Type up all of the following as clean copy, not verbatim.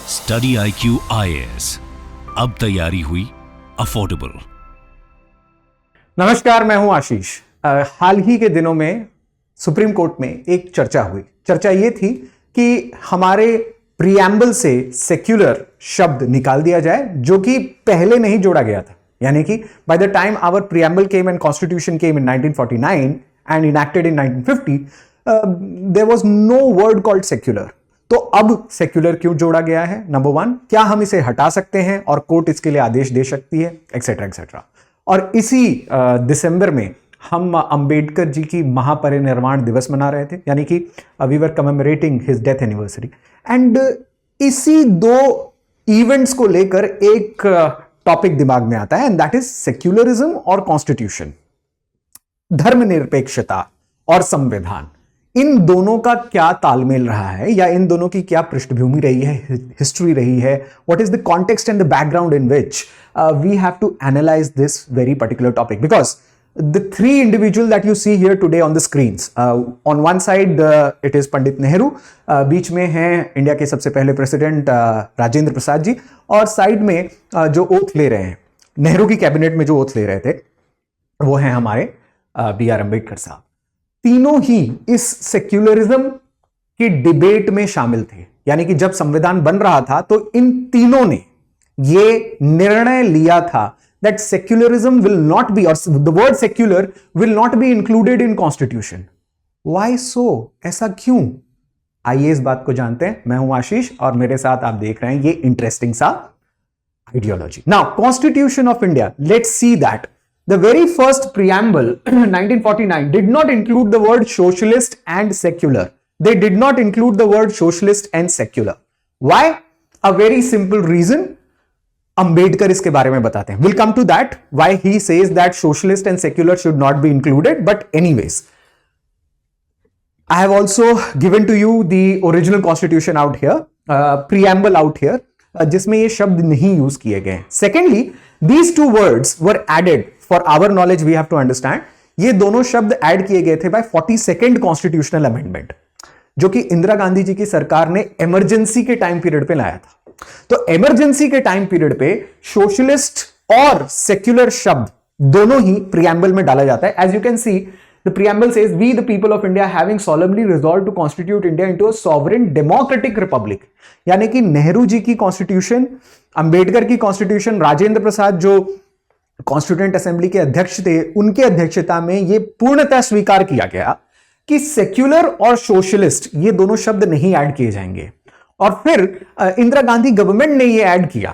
Study IQ IAS, अब तैयारी हुई अफोर्डेबल। नमस्कार, मैं हूं आशीष। हाल ही के दिनों में सुप्रीम कोर्ट में एक चर्चा हुई। चर्चा ये थी कि हमारे प्रीएम्बल से सेक्युलर शब्द निकाल दिया जाए, जो कि पहले नहीं जोड़ा गया था। यानी कि by the time our preamble came and constitution came in 1949 and enacted in 1950, there was no word called secular. तो अब सेक्युलर क्यों जोड़ा गया है? नंबर वन, क्या हम इसे हटा सकते हैं और कोर्ट इसके लिए आदेश दे सकती है, एक्सेट्रा एक्सेट्रा। और इसी दिसंबर में हम अंबेडकर जी की महापरिनिर्वाण दिवस मना रहे थे, यानी कि we were commemorating his death anniversary. And इसी दो इवेंट्स को लेकर एक टॉपिक दिमाग में आता है, एंड दैट इज सेक्युलरिज्म और कॉन्स्टिट्यूशन। धर्मनिरपेक्षता और संविधान, इन दोनों का क्या तालमेल रहा है, या इन दोनों की क्या पृष्ठभूमि रही है, हिस्ट्री रही है? What is the context and the background in which we have to analyse this very particular topic, because the three individuals that you see here today on the screens, on one side it is Pandit Nehru, बीच में हैं India के सबसे पहले president Rajendra Prasad ji, और side में जो oath ले रहे हैं, नेहरू की कैबिनेट में जो ओथ ले रहे थे, वो हैं हमारे BR अम्बेडकर साहब। तीनों ही इस सेक्युलरिज्म की डिबेट में शामिल थे। यानी कि जब संविधान बन रहा था तो इन तीनों ने ये निर्णय लिया था that secularism will not be, or the word secular will not be included in constitution. Why so? ऐसा क्यों? आइए इस बात को जानते हैं। मैं हूं आशीष और मेरे साथ आप देख रहे हैं ये इंटरेस्टिंग सा ideology. Now, Constitution of India, let's see that. The very first preamble, 1949, did not include the word socialist and secular. They did not include the word socialist and secular. Why? A very simple reason. Ambedkar इसके बारे में बताते हैं. We'll come to that, why he says that socialist and secular should not be included. But anyways, I have also given to you the original constitution out here, preamble out here, जिसमें ये शब्द नहीं use किए गए. Secondly, these two words were added for our knowledge. We have to understand. ये दोनों शब्द add किए गए थे by 42nd कॉन्स्टिट्यूशनल अमेंडमेंट, जो कि इंदिरा गांधी जी की सरकार ने इमरजेंसी के टाइम पीरियड पे लाया था. तो इमरजेंसी के टाइम पीरियड पे सोशलिस्ट और सेक्युलर शब्द दोनों ही प्रीएम्बल में डाला जाता है. As you can see, the preamble says we the people of India having solemnly resolve to constitute India into a sovereign democratic republic. यानी कि नेहरू जी की कॉन्स्टिट्यूशन, अंबेडकर की कॉन्स्टिट्यूशन, राजेंद्र प्रसाद जो कॉन्स्टिट्यूएंट असेंबली के अध्यक्ष थे, उनके अध्यक्षता में यह पूर्णतः स्वीकार किया गया कि सेक्युलर और सोशलिस्ट ये दोनों शब्द नहीं ऐड किए जाएंगे. और फिर इंदिरा गांधी गवर्नमेंट ने ये ऐड किया.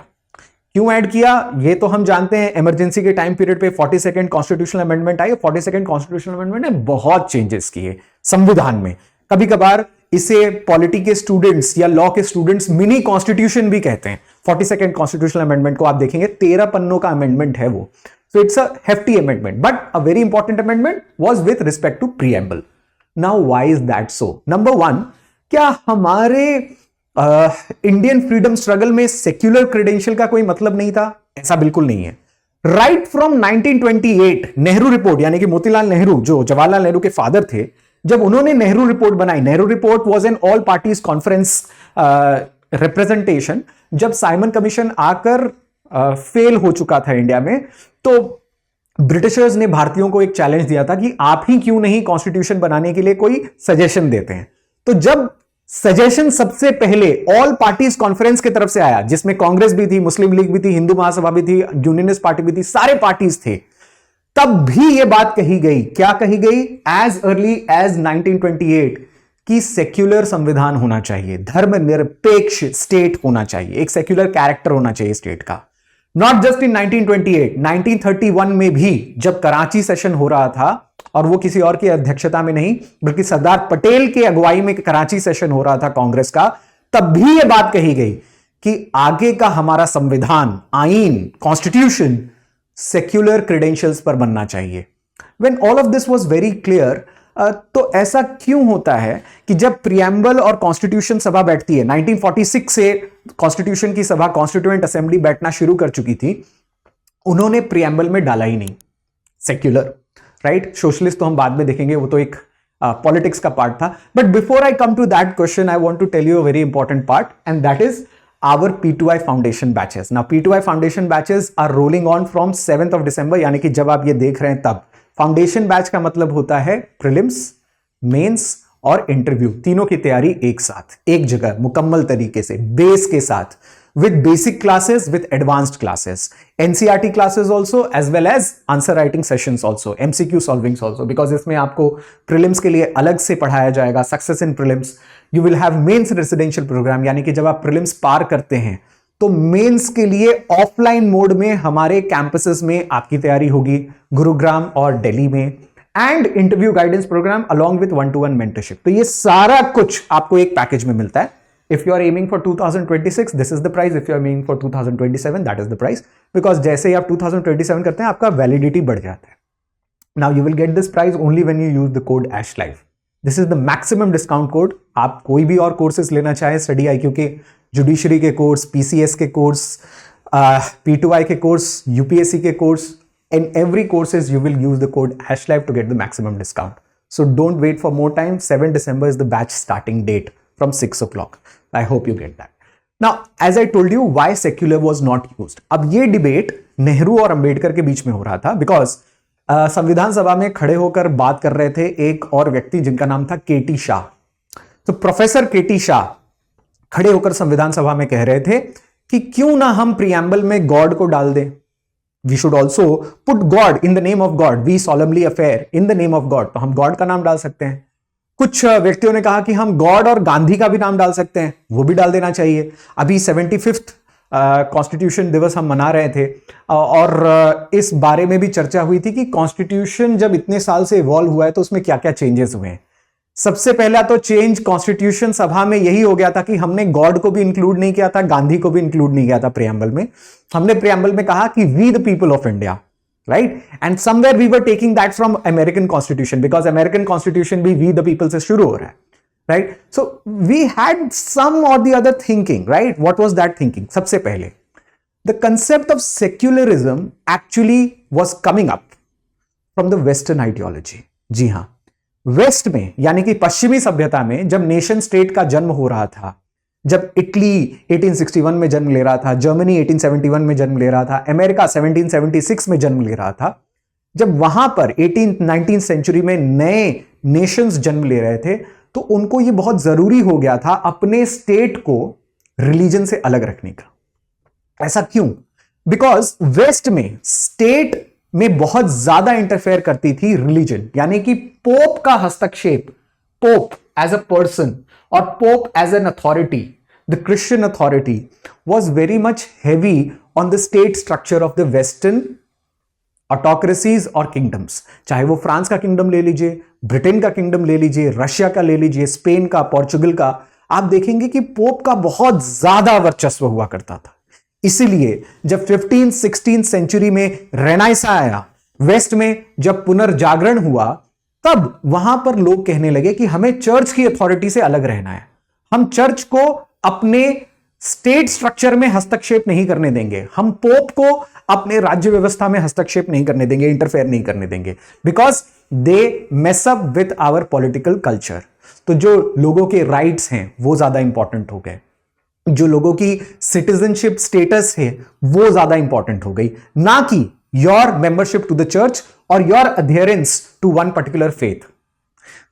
क्यों ऐड किया ये तो हम जानते हैं. इमरजेंसी के टाइम पीरियड पे 42nd कॉन्स्टिट्यूशनल अमेंडमेंट आई. 42nd कॉन्स्टिट्यूशनल अमेंडमेंट ने बहुत चेंजेस किए संविधान में. कभी कभार इसे पॉलिटी के स्टूडेंट्स या लॉ के स्टूडेंट्स मिनी कॉन्स्टिट्यूशन भी कहते हैं. 42nd कॉन्स्टिट्यूशनल अमेंडमेंट को आप देखेंगे 13 पन्नों का अमेंडमेंट है वो. So it's a hefty amendment, but a very important amendment was with respect to preamble. Now why is that so? Number one, क्या हमारे इंडियन फ्रीडम स्ट्रगल में सेक्युलर क्रेडेंशियल का कोई मतलब नहीं था? ऐसा बिल्कुल नहीं है. राइट फ्रॉम 1928 नेहरू रिपोर्ट, यानी कि मोतीलाल नेहरू जो जवाहरलाल नेहरू के फादर थे, जब उन्होंने नेहरू रिपोर्ट बनाई, Nehru report was an all parties conference representation. जब साइमन कमीशन आकर फेल हो चुका था इंडिया में, तो ब्रिटिशर्स ने भारतीयों को एक चैलेंज दिया था कि आप ही क्यों नहीं कॉन्स्टिट्यूशन बनाने के लिए कोई सजेशन देते हैं. तो जब सजेशन सबसे पहले ऑल पार्टीज कॉन्फ्रेंस की तरफ से आया, जिसमें कांग्रेस भी थी, मुस्लिम लीग भी थी, हिंदू महासभा भी थी, यूनियनिस्ट पार्टी भी थी, सारे पार्टीज थे, तब भी यह बात कही गई. क्या कही गई? एज अर्ली एज 1928 कि सेक्युलर संविधान होना चाहिए, धर्मनिरपेक्ष स्टेट होना चाहिए, एक सेक्युलर कैरेक्टर होना चाहिए स्टेट का. नॉट जस्ट इन 1928, 1931 में भी जब कराची सेशन हो रहा था, और वो किसी और की अध्यक्षता में नहीं बल्कि सरदार पटेल के अगुवाई में कराची सेशन हो रहा था कांग्रेस का, तब भी यह बात कही गई कि आगे का हमारा संविधान, आईन, कॉन्स्टिट्यूशन सेक्युलर क्रेडेंशियल्स पर बनना चाहिए. When all of this was very clear, तो ऐसा क्यों होता है कि जब प्रीएम्बल और कॉन्स्टिट्यूशन सभा बैठती है, 1946 से कॉन्स्टिट्यूशन की सभा, कॉन्स्टिट्यूएंट असेंबली बैठना शुरू कर चुकी थी, उन्होंने प्रीएम्बल में डाला ही नहीं सेक्युलर. राइट, सोशलिस्ट तो हम बाद में देखेंगे, वो तो एक पॉलिटिक्स का पार्ट था. But before I come to that question, I want to tell you a very important part, and that is our P2I foundation batches. Now P2I foundation batches are rolling on from 7th of December, यानी कि जब आप ये देख रहे हैं तब. Foundation batch का मतलब होता है प्रीलिम्स, मेंस और इंटरव्यू तीनों की तैयारी एक साथ, एक जगह, मुकम्मल तरीके से, बेस के साथ, with basic classes, with advanced classes, NCERT classes also, as well as answer writing sessions also, MCQ solvings also, because इसमें आपको prelims के लिए अलग से पढ़ाया जाएगा. Success in prelims, you will have mains residential program, यानी कि जब आप prelims पार करते हैं तो मेंस के लिए ऑफलाइन मोड में हमारे कैंपसेस में आपकी तैयारी होगी, गुरुग्राम और दिल्ली में, and interview guidance programme along with 1-to-1 mentorship. तो ये सारा कुछ आपको एक पैकेज में मिलता है. If you are aiming for 2026, this is the price. If you are aiming for 2027, that is the price. Because जैसे ही आप 2027 करते हैं, आपका वैलिडिटी बढ़ जाता है. Now you will get this price only when you use the code ASHLIVE. This is the maximum discount code. आप कोई भी और कोर्सेज लेना चाहें, स्टडी IQ के, जुडिशरी के कोर्स, PCS के कोर्स, P2I के कोर्स, UPSC के course, in every courses you will use the code ASHLIVE to get the maximum discount. So don't wait for more time. 7 December is the batch starting date from 6 o'clock. I hope you get that. Now, as I told you, why secular was not used. अब ये debate Nehru और अंबेडकर के बीच में हो रहा था, because संविधान सभा में खड़े होकर बात कर रहे थे एक और व्यक्ति जिनका नाम था केटी शाह. तो प्रोफेसर केटी शाह खड़े होकर संविधान सभा में कह रहे थे कि क्यों ना हम प्रियम्बल में गॉड को डाल दें. We should also put God in the name of God. We solemnly affirm in the name of God. तो हम गॉड का नाम डाल सकते हैं. कुछ व्यक्तियों ने कहा कि हम गॉड और गांधी का भी नाम डाल सकते हैं, वो भी डाल देना चाहिए. अभी 75th कॉन्स्टिट्यूशन दिवस हम मना रहे थे और इस बारे में भी चर्चा हुई थी कि कॉन्स्टिट्यूशन जब इतने साल से इवॉल्व हुआ है तो उसमें क्या क्या चेंजेस हुए हैं. सबसे पहला तो चेंज कॉन्स्टिट्यूशन सभा में यही हो गया था कि हमने गॉड को भी इंक्लूड नहीं किया था, गांधी को भी इंक्लूड नहीं किया था प्रियम्बल में. हमने प्रियम्बल में कहा कि we the people of India, right? And somewhere we were taking that from American Constitution, because American Constitution भी we the people से शुरू हो रहा है, right? So we had some or the other thinking, right? What was that thinking? सबसे पहले the concept of secularism actually was coming up from the Western ideology. जी हाँ, waste में यानी कि पश्चिमी सभ्यता में जब नेशन स्टेट का जन्म हो रहा था, जब इटली 1861 में जन्म ले रहा था, जर्मनी 1871 में जन्म ले रहा था, अमेरिका 1776 में जन्म ले रहा था, जब वहां पर 19th सेंचुरी में नए नेशंस जन्म ले रहे थे, तो उनको यह बहुत जरूरी हो गया था अपने स्टेट को रिलीजन से अलग रखने का. ऐसा क्यों? बिकॉज वेस्ट में स्टेट में बहुत ज्यादा इंटरफेयर करती थी रिलीजन, यानी कि पोप का हस्तक्षेप, Pope as a person or Pope as an authority, the Christian authority, was very much heavy on the state structure of the Western autocracies or kingdoms. चाहे वो फ्रांस का किंगडम ले लीजिए, ब्रिटेन का किंगडम ले लीजिए, रशिया का ले लीजिए, स्पेन का, पोर्चुगल का, आप देखेंगे कि पोप का बहुत ज्यादा वर्चस्व हुआ करता था. इसीलिए जब 15th-16th सेंचुरी में रेनाइसा आया, वेस्ट में जब पुनर्जागरण हुआ, तब वहां पर लोग कहने लगे कि हमें चर्च की अथॉरिटी से अलग रहना है. हम चर्च को अपने स्टेट स्ट्रक्चर में हस्तक्षेप नहीं करने देंगे, हम पोप को अपने राज्य व्यवस्था में हस्तक्षेप नहीं करने देंगे, इंटरफेयर नहीं करने देंगे, because they mess up with our political culture. तो जो लोगों के राइट्स हैं वो ज्यादा इंपॉर्टेंट हो गए, जो लोगों की सिटीजनशिप स्टेटस है वो ज्यादा इंपॉर्टेंट हो गई, ना कि your membership to the church और your adherence to one particular faith.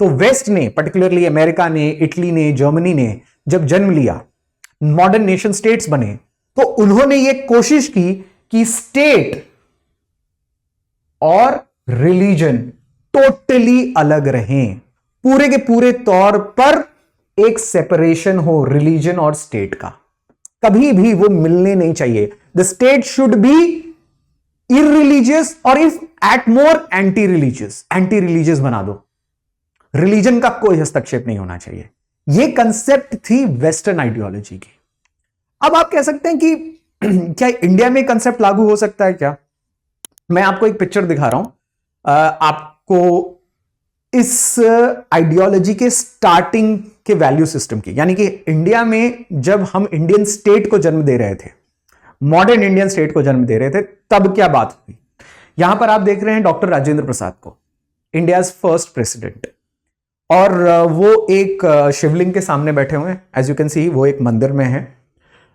तो वेस्ट ने, पर्टिकुलरली अमेरिका ने, इटली ने, जर्मनी ने जब जन्म लिया, मॉडर्न नेशन स्टेट्स बने, तो उन्होंने ये कोशिश की कि स्टेट और रिलीजन टोटली अलग रहें, पूरे के पूरे तौर पर एक सेपरेशन हो रिलीजन और स्टेट का, कभी भी वो मिलने नहीं चाहिए. The state should be irreligious और if at more anti religious बना दो, रिलीजन का कोई हस्तक्षेप नहीं होना चाहिए. ये कंसेप्ट थी वेस्टर्न आइडियोलॉजी की. अब आप कह सकते हैं कि क्या इंडिया में कंसेप्ट लागू हो सकता है क्या? मैं आपको एक पिक्चर दिखा रहा हूं आपको इस आइडियोलॉजी के स्टार्टिंग के वैल्यू सिस्टम की, यानी कि इंडिया में जब हम इंडियन स्टेट को जन्म दे रहे थे, मॉडर्न इंडियन स्टेट को जन्म दे रहे थे, तब क्या बात हुई. यहां पर आप देख रहे हैं डॉक्टर राजेंद्र प्रसाद को, इंडियाज फर्स्ट प्रेसिडेंट, और वो एक शिवलिंग के सामने बैठे हुए हैं. एज यू कैन सी वो एक मंदिर में है.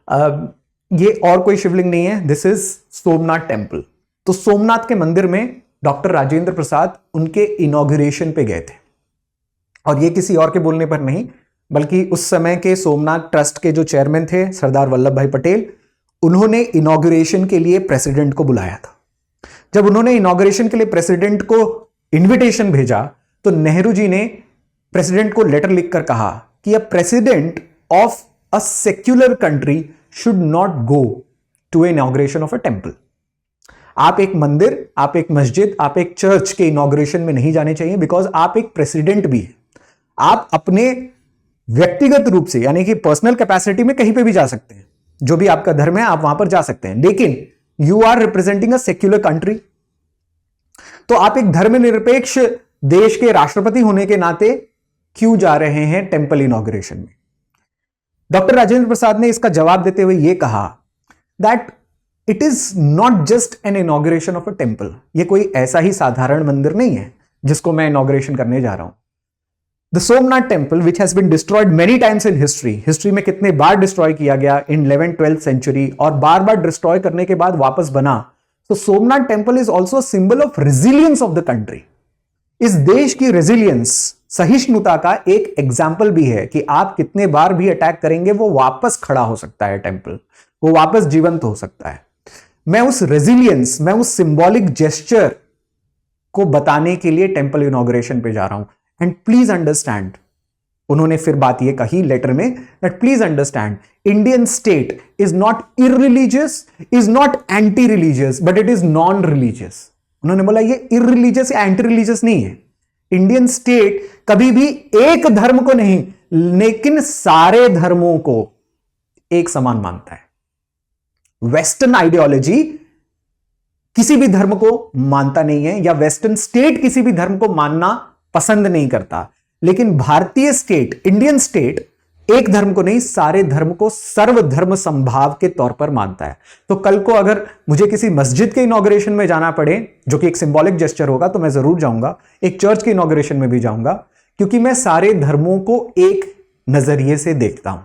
ये और कोई शिवलिंग नहीं है, दिस इज सोमनाथ टेम्पल। तो सोमनाथ के मंदिर में डॉक्टर राजेंद्र प्रसाद उनके इनॉग्रेशन पे गए थे, और ये किसी और के बोलने पर नहीं, बल्कि उस समय के सोमनाथ ट्रस्ट के जो चेयरमैन थे सरदार वल्लभ भाई पटेल, उन्होंने इनॉग्रेशन के लिए प्रेसिडेंट को बुलाया था। जब उन्होंने इनॉग्रेशन के लिए प्रेसिडेंट को इनविटेशन भेजा तो नेहरू जी ने प्रेसिडेंट को लेटर लिखकर कहा कि a president of a secular country should not go to inauguration of a temple. आप एक मंदिर, आप एक मस्जिद, आप एक चर्च के इनॉग्रेशन में नहीं जाने चाहिए, बिकॉज आप एक प्रेसिडेंट भी है। आप अपने व्यक्तिगत रूप से यानी कि पर्सनल कैपेसिटी में कहीं पे भी जा सकते हैं, जो भी आपका धर्म है आप वहां पर जा सकते हैं, लेकिन you are representing a secular country. तो आप एक धर्मनिरपेक्ष देश के राष्ट्रपति होने के नाते क्यों जा रहे हैं टेम्पल इनॉग्रेशन में? डॉक्टर राजेंद्र प्रसाद ने इसका जवाब देते हुए यह कहा that it is not just an inauguration of a temple. यह कोई ऐसा ही साधारण मंदिर नहीं है जिसको मैं इनॉग्रेशन करने जा रहा हूं। The Somnath temple which has been destroyed many times in history में कितने बार डिस्ट्रॉय किया गया इन 11th-12th सेंचुरी, और बार बार डिस्ट्रॉय करने के बाद वापस बना। तो Somnath temple is also symbol of resilience of the country. इस देश की रेजिलियंस, सहिष्णुता का एक एग्जाम्पल भी है कि आप कितने बार भी अटैक करेंगे वो वापस खड़ा हो सकता है, टेम्पल वो वापस जीवंत हो सकता है। मैं उस रेजिलियंस, मैं उस सिंबॉलिक जेस्चर को बताने के लिए टेम्पल इनॉग्रेशन पे जा रहा हूं। एंड प्लीज अंडरस्टैंड, उन्होंने फिर बात ये कही लेटर में, that please understand Indian state is not irreligious, is not anti religious, but it is non religious. उन्होंने बोला ये इररिलीजियस या एंटी रिलीजियस नहीं है। इंडियन स्टेट कभी भी एक धर्म को नहीं, लेकिन सारे धर्मों को एक समान मानता है। वेस्टर्न आइडियोलॉजी किसी भी धर्म को मानता नहीं है, या वेस्टर्न स्टेट किसी भी धर्म को मानना पसंद नहीं करता, लेकिन भारतीय स्टेट, इंडियन स्टेट एक धर्म को नहीं, सारे धर्म को सर्वधर्म संभाव के तौर पर मानता है। तो कल को अगर मुझे किसी मस्जिद के इनॉग्रेशन में जाना पड़े, जो कि एक सिंबॉलिक जेस्चर होगा, तो मैं जरूर जाऊंगा। एक चर्च के इनॉग्रेशन में भी जाऊंगा, क्योंकि मैं सारे धर्मों को एक नजरिए से देखता हूं।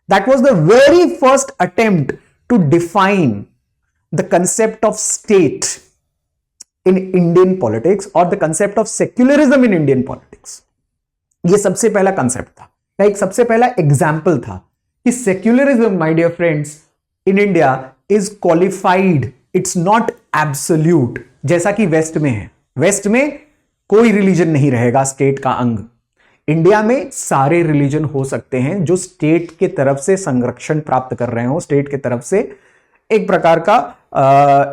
That was the very first attempt to define the concept of state in Indian politics or the concept of secularism in Indian politics। ये सबसे पहला कंसेप्ट था, एक सबसे पहला एग्जाम्पल था कि secularism, my dear friends, in India is qualified, it's not absolute, जैसा कि वेस्ट में है। वेस्ट में कोई रिलीजन नहीं रहेगा स्टेट का अंग। इंडिया में सारे रिलीजन हो सकते हैं जो स्टेट के तरफ से संरक्षण प्राप्त कर रहे हो, स्टेट के तरफ से एक प्रकार का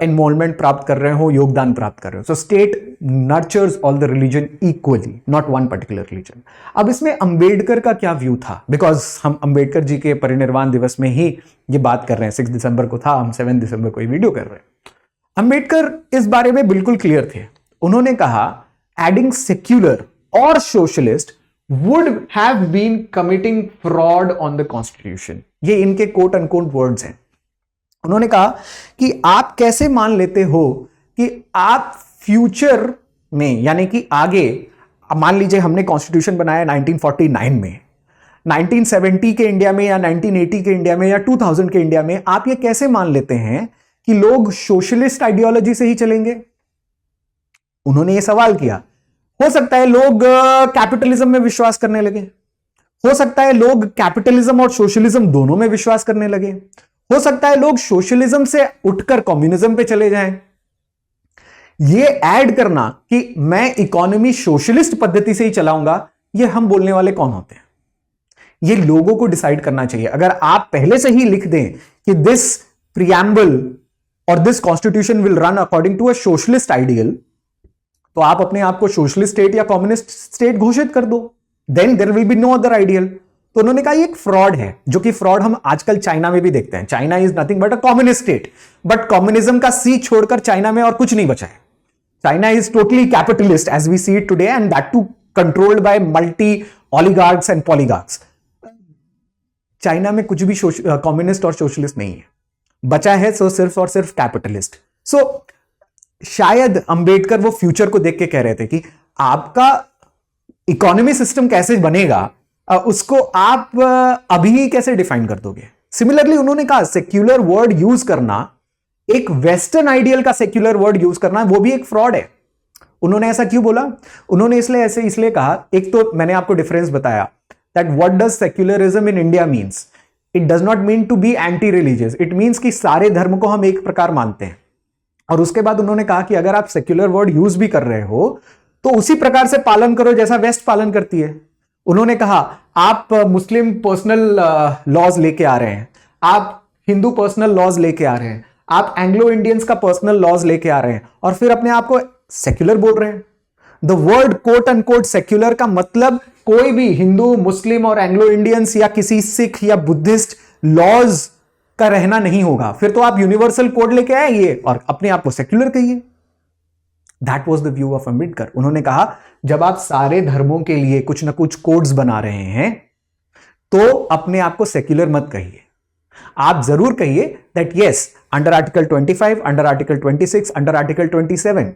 एनरोलमेंट प्राप्त कर रहे हो, योगदान प्राप्त कर रहे हो। So state nurtures all the religion equally, not one particular religion. अब इसमें अंबेडकर का क्या व्यू था, बिकॉज हम अंबेडकर जी के परिनिर्वाण दिवस में ही ये बात कर रहे हैं, 6 दिसंबर को था, हम 7 दिसंबर को ये वीडियो कर रहे हैं। अंबेडकर इस बारे में बिल्कुल क्लियर थे। उन्होंने कहा एडिंग सेक्युलर और socialist would have been committing fraud on the constitution. ये इनके कोट अनकोट वर्ड्स हैं। उन्होंने कहा कि आप कैसे मान लेते हो कि आप फ्यूचर में, यानी कि आगे, मान लीजिए हमने कॉन्स्टिट्यूशन बनाया 1949 में, 1970 के इंडिया में या 1980 के इंडिया में या 2000 के इंडिया में, आप ये कैसे मान लेते हैं कि लोग सोशलिस्ट आइडियोलॉजी से ही चलेंगे? उन्होंने ये सवाल किया। हो सकता है लोग कैपिटलिज्म में विश्वास करने लगे, हो सकता है लोग कैपिटलिज्म और सोशलिज्म दोनों में विश्वास करने लगे, हो सकता है लोग सोशलिज्म से उठकर कम्युनिज्म पे चले जाएं। ये ऐड करना कि मैं इकोनॉमी सोशलिस्ट पद्धति से ही चलाऊंगा, ये हम बोलने वाले कौन होते हैं? ये लोगों को डिसाइड करना चाहिए। अगर आप पहले से ही लिख दें कि दिस प्रियम्बल और this constitution will run according to a socialist ideal, तो आप अपने आप को सोशलिस्ट स्टेट या कम्युनिस्ट स्टेट घोषित कर दो, then there will be no other ideal. तो उन्होंने कहा ये एक फ्रॉड है, जो कि फ्रॉड हम आजकल चाइना में भी देखते हैं। China is nothing but a communist state, but communism का सी छोड़कर चाइना में और कुछ नहीं बचा है। China is totally capitalist as we see it today, and that too controlled by multi oligarchs and polygarchs. China में कुछ भी कम्युनिस्ट और सोशलिस्ट नहीं है, बचा है सो सिर्फ और सिर्फ कैपिटलिस्ट। सो शायद अंबेडकर वो फ्यूचर को देख के कह रहे थे कि आपका इकोनॉमी सिस्टम कैसे बनेगा, उसको आप अभी कैसे डिफाइन कर दोगे? सिमिलरली उन्होंने कहा सेक्युलर वर्ड यूज करना, एक वेस्टर्न आइडियल का सेक्युलर वर्ड यूज करना, वो भी एक फ्रॉड है। उन्होंने ऐसा क्यों बोला? उन्होंने इसलिए कहा, एक तो मैंने आपको डिफरेंस बताया that what does secularism in India means. It does not mean to be anti religious, it means कि सारे धर्म को हम एक प्रकार मानते हैं। और उसके बाद उन्होंने कहा कि अगर आप सेक्युलर वर्ड यूज भी कर रहे हो तो उसी प्रकार से पालन करो जैसा वेस्ट पालन करती है। उन्होंने कहा आप मुस्लिम पर्सनल लॉज लेके आ रहे हैं, आप हिंदू पर्सनल लॉज लेके आ रहे हैं, आप एंग्लो इंडियंस का पर्सनल लॉज लेके आ रहे हैं और फिर अपने आप को सेक्युलर बोल रहे हैं। The word quote end quote secular का मतलब कोई भी हिंदू, मुस्लिम और एंग्लो इंडियंस या किसी सिख या बुद्धिस्ट लॉज का रहना नहीं होगा। फिर तो आप यूनिवर्सल कोड लेके आएंगे और अपने आप को सेक्युलर कहिए। That was the view of Ambedkar. उन्होंने कहा जब आप सारे धर्मों के लिए कुछ ना कुछ कोड्स बना रहे हैं तो अपने आप को सेक्युलर मत कहिए। आप जरूर कहिए that yes, under article 25, under article 26, under article 27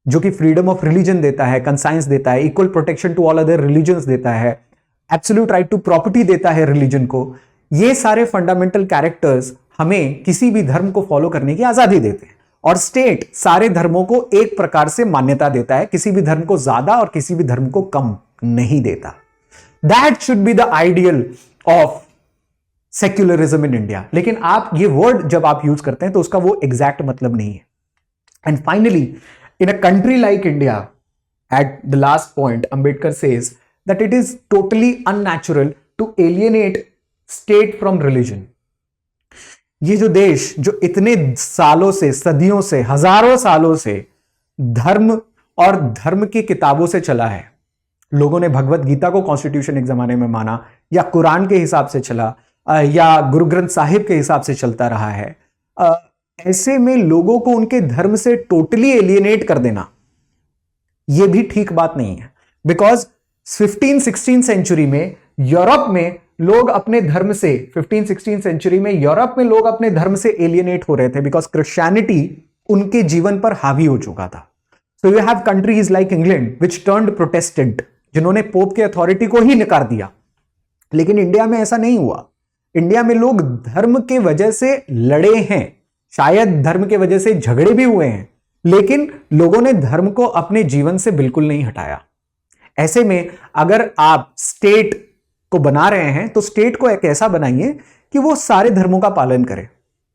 जो कि फ्रीडम ऑफ रिलीजन देता है, कंसाइंस देता है, equal protection to all other religions देता है, एब्सोल्यूट राइट टू प्रॉपर्टी देता है रिलीजन को, ये सारे फंडामेंटल कैरेक्टर्स हमें किसी भी धर्म को फॉलो करने की आजादी देते हैं। और स्टेट सारे धर्मों को एक प्रकार से मान्यता देता है, किसी भी धर्म को ज्यादा और किसी भी धर्म को कम नहीं देता। That should be the ideal of secularism in India. लेकिन आप ये वर्ड जब आप यूज करते हैं तो उसका वो एग्जैक्ट मतलब नहीं है। And finally, in a country like India, at the last point, Ambedkar says that it is totally unnatural to alienate state from religion. ये जो देश जो इतने सालों से, सदियों से, हजारों सालों से धर्म और धर्म की किताबों से चला है, लोगों ने भगवत गीता को कॉन्स्टिट्यूशन एक जमाने में माना, या कुरान के हिसाब से चला, या गुरु ग्रंथ साहिब के हिसाब से चलता रहा है, ऐसे में लोगों को उनके धर्म से टोटली एलियनेट कर देना यह भी ठीक बात नहीं है। बिकॉज 15-16 सेंचुरी में यूरोप में लोग अपने धर्म से 15-16 सेंचुरी में यूरोप में लोग अपने धर्म से एलियनेट हो रहे थे बिकॉज क्रिश्चियनिटी उनके जीवन पर हावी हो चुका था। So you have countries like England which turned Protestant, जिन्होंने पोप की अथॉरिटी को ही नकार दिया। लेकिन इंडिया में ऐसा नहीं हुआ। इंडिया में लोग धर्म के वजह से लड़े हैं, शायद धर्म के वजह से झगड़े भी हुए हैं, लेकिन लोगों ने धर्म को अपने जीवन से बिल्कुल नहीं हटाया। ऐसे में अगर आप स्टेट को बना रहे हैं तो स्टेट को एक ऐसा बनाइए कि वो सारे धर्मों का पालन करे,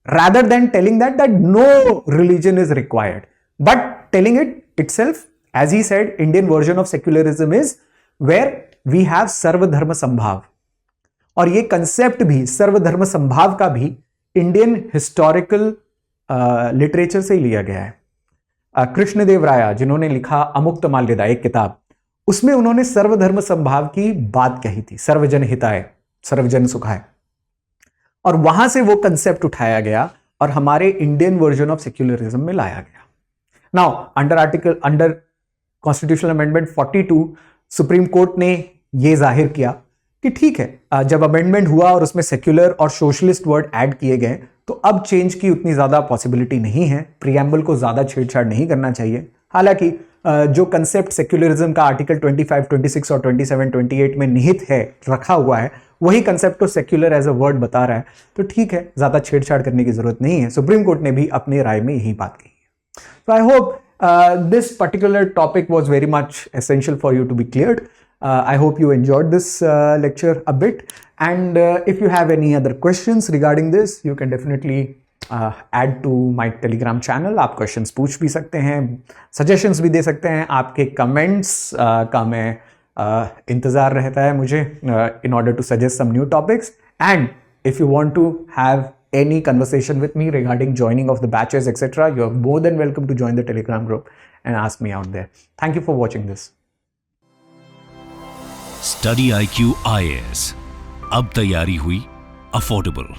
rather than telling that no religion is required, but telling it itself, as he said, Indian version of secularism is where we have सर्वधर्म संभाव। और ये कंसेप्ट भी, सर्वधर्म संभाव का भी इंडियन हिस्टोरिकल लिटरेचर से ही लिया गया है। कृष्णदेव राय जिन्होंने लिखा अमुक्त माल्यदा एक किताब, उसमें उन्होंने सर्वधर्म संभाव की बात कही थी, सर्वजन हिताय सर्वजन सुखाय, और वहां से वो कंसेप्ट उठाया गया और हमारे इंडियन वर्जन ऑफ सेक्युलरिज्म में लाया गया। Now under constitutional amendment 42 supreme court ने ये जाहिर किया कि ठीक है, जब अमेंडमेंट हुआ और उसमें सेक्युलर और सोशलिस्ट वर्ड ऐड किए गए तो अब चेंज की उतनी ज्यादा पॉसिबिलिटी नहीं है, प्रीएम्बल को ज्यादा छेड़छाड़ नहीं करना चाहिए। हालांकि जो कंसेप्ट सेक्युलरिज्म का आर्टिकल 25, 26 और 27, 28 में निहित है, रखा हुआ है, वही कंसेप्ट को सेक्युलर एज अ वर्ड बता रहा है, तो ठीक है, ज्यादा छेड़छाड़ करने की जरूरत नहीं है। सुप्रीम कोर्ट ने भी अपने राय में यही बात कही है। So I hope this particular topic was very much essential for you to be cleared. I hope you enjoyed this lecture a bit, and if you have any other questions regarding this, you can definitely add to my Telegram channel. आप questions पूछ भी सकते हैं, suggestions भी दे सकते हैं। आपके comments का मैं इंतज़ार रहता है मुझे in order to suggest some new topics. And if you want to have any conversation with me regarding joining of the batches, etc., you are more than welcome to join the Telegram group and ask me out there. Thank you for watching this. Study IQ IAS, अब तैयारी हुई affordable.